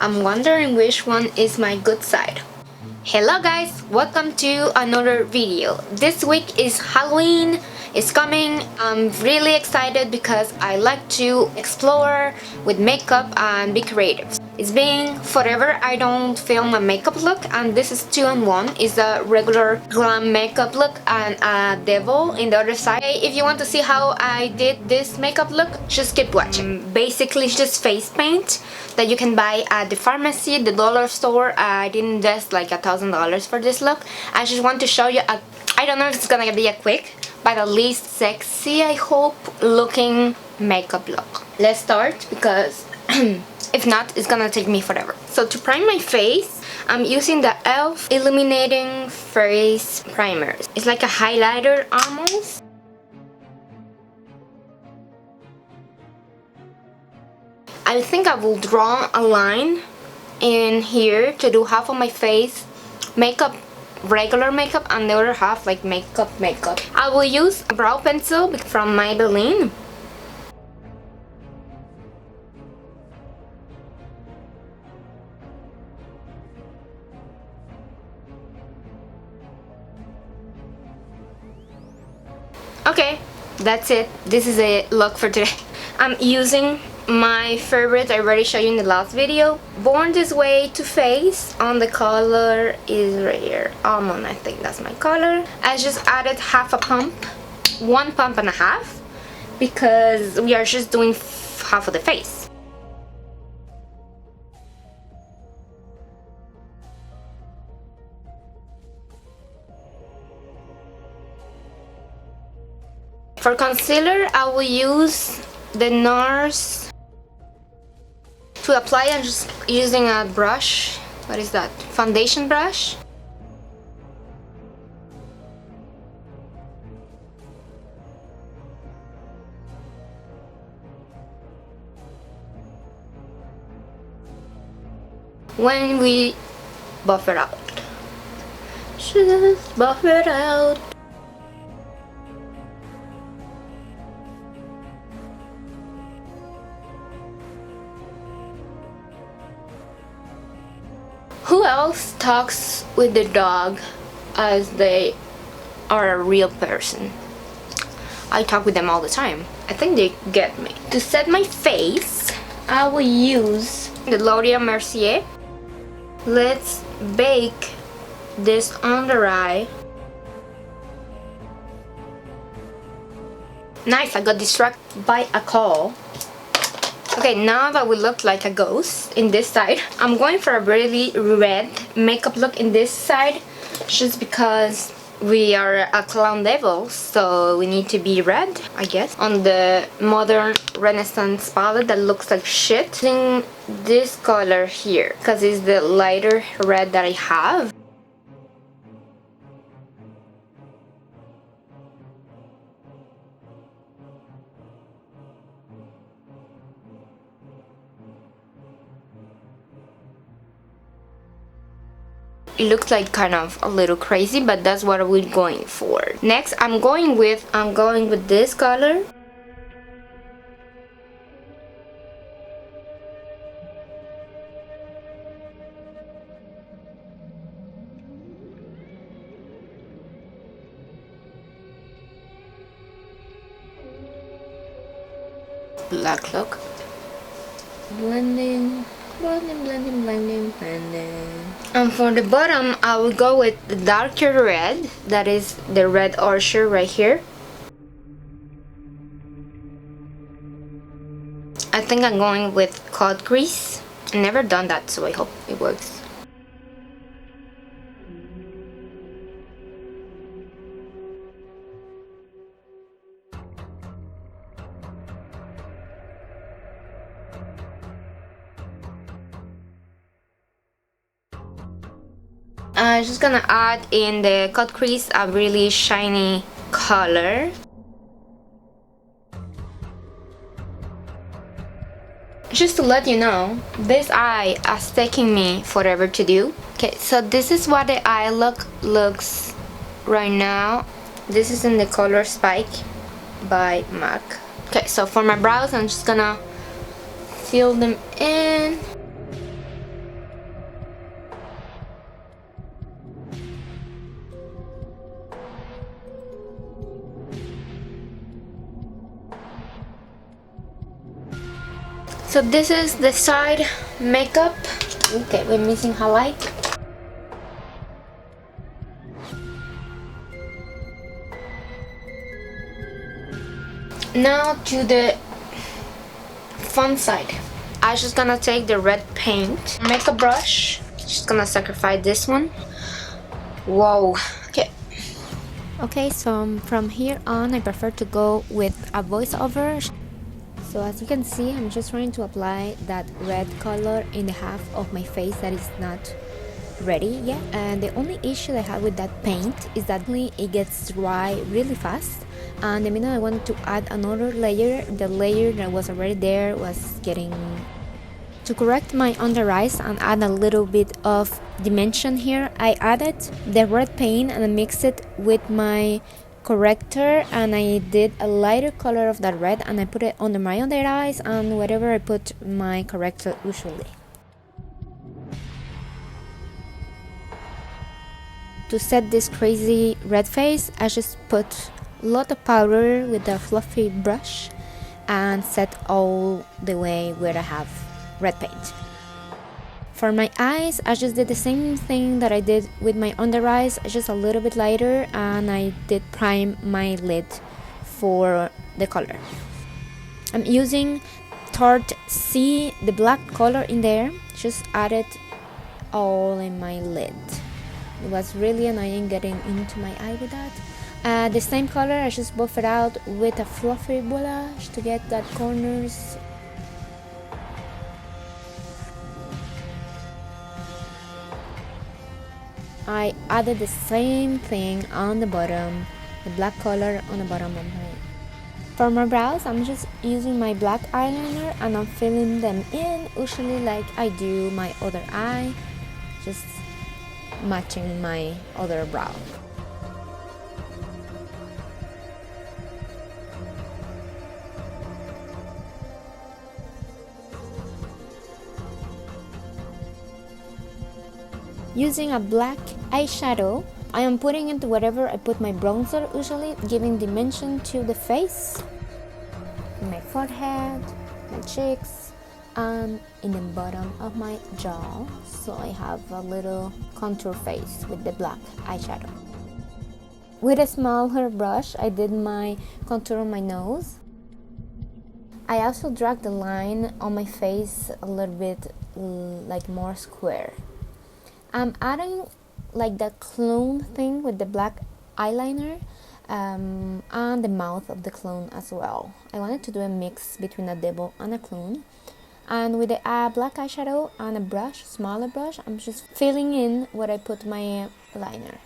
I'm wondering which one is my good side. Hello guys, welcome to another video. This week is Halloween. It's coming. I'm really excited because I like to explore with makeup and be creative. It's been forever I don't film a makeup look, and this is 2-in-1. It's a regular glam makeup look and a devil in the other side. If you want to see how I did this makeup look, just keep watching. Basically it's just face paint that you can buy at the pharmacy, the dollar store. I didn't invest like $1,000 for this look. I just want to show you I don't know if it's gonna be a quick, but at least sexy, I hope, looking makeup look. Let's start because if not, it's gonna take me forever. So to prime my face, I'm using the e.l.f. Illuminating Face Primer. It's like a highlighter almost. I think I will draw a line in here to do half of my face makeup, regular makeup, and the other half like makeup. I will use a brow pencil from Maybelline. Okay, that's it. This is a look for today. I'm using my favorite I already showed you in the last video, Born This Way to Face. On the color is right here, almond. I think that's my color. I just added half a pump, 1 pump and a half, because we are just doing half of the face. For concealer, I will use the NARS. To apply, I'm just using a brush. What is that? Foundation brush. When we buff it out. Just buff it out. Who else talks with the dog as they are a real person? I talk with them all the time. I think they get me. To set my face, I will use the L'Oreal Mercier. Let's bake this under eye. Nice, I got distracted by a call. Okay, now that we look like a ghost in this side, I'm going for a really red makeup look in this side, just because we are a clown devil, so we need to be red, I guess. On the modern Renaissance palette that looks like shit, using this color here, because it's the lighter red that I have. It looks like kind of a little crazy, but that's what we're going for. Next, I'm going with this color. Black look. Blending. Blending. And for the bottom, I will go with the darker red. That is the red ochre right here. I think I'm going with cut grease. I've never done that, so I hope it works. I'm just gonna add in the cut crease a really shiny color. Just to let you know, this eye is taking me forever to do. Okay, so this is what the eye looks right now. This is in the color Spike by MAC. Okay, so for my brows, I'm just gonna fill them in. So this is the side makeup. Okay, we're missing highlight. Now to the front side. I'm just gonna take the red paint, makeup brush. Just gonna sacrifice this one. Whoa. Okay, so from here on I prefer to go with a voiceover. So as you can see, I'm just trying to apply that red color in the half of my face that is not ready yet. And the only issue I have with that paint is that it gets dry really fast. And the minute I wanted to add another layer, the layer that was already there was getting... To correct my under eyes and add a little bit of dimension here, I added the red paint and I mixed it with my corrector, and I did a lighter color of that red and I put it under my under eyes and wherever I put my corrector usually. To set this crazy red face, I just put a lot of powder with a fluffy brush and set all the way where I have red paint. For my eyes, I just did the same thing that I did with my under eyes, just a little bit lighter, and I did prime my lid for the color. I'm using Tarte C, the black color in there, just added all in my lid. It was really annoying getting into my eye with that. The same color, I just buff it out with a fluffy brush to get that corners. I added the same thing on the bottom, the black color on the bottom of my... For my brows, I'm just using my black eyeliner and I'm filling them in, usually like I do my other eye, just matching my other brow. Using a black eyeshadow, I am putting it wherever I put my bronzer, usually giving dimension to the face, my forehead, my cheeks, and in the bottom of my jaw, so I have a little contour face with the black eyeshadow. With a smaller brush, I did my contour on my nose. I also dragged the line on my face a little bit like more square. I'm adding like that clone thing with the black eyeliner and the mouth of the clone as well. I wanted to do a mix between a devil and a clone. And with the black eyeshadow and a brush, smaller brush, I'm just filling in where I put my liner.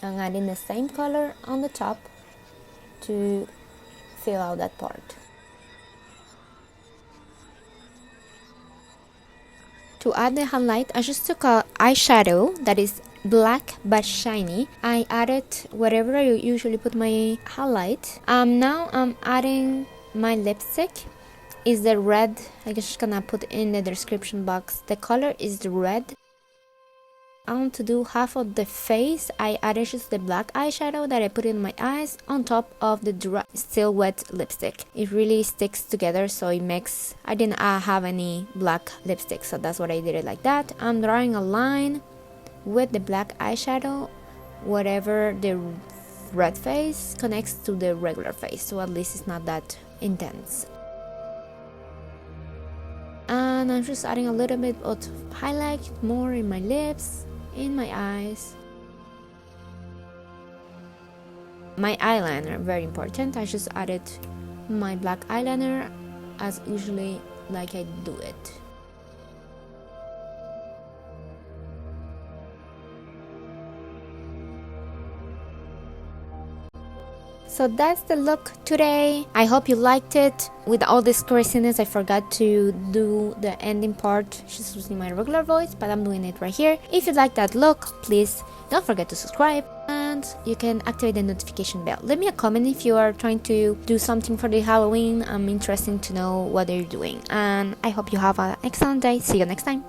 I'm adding the same color on the top to fill out that part. To add the highlight, I just took a eyeshadow that is black but shiny. I added wherever I usually put my highlight. Now I'm adding my lipstick. Is the red. I'm just gonna put in the description box. The color is the red. I want to do half of the face. I added just the black eyeshadow that I put in my eyes on top of the dry, still wet lipstick. It really sticks together, so it makes... I didn't have any black lipstick, so that's what I did it like that. I'm drawing a line with the black eyeshadow whatever the red face connects to the regular face, so at least it's not that intense. And I'm just adding a little bit of highlight more in my lips, in my eyes. My eyeliner, very important. I just added my black eyeliner as usually like I do it. So that's the look today. I hope you liked it. With all this craziness, I forgot to do the ending part just using my regular voice, but I'm doing it right here. If you like that look, please don't forget to subscribe and you can activate the notification bell. Leave me a comment if you are trying to do something for the Halloween. I'm interested to know what you're doing, and I hope you have an excellent day. See you next time.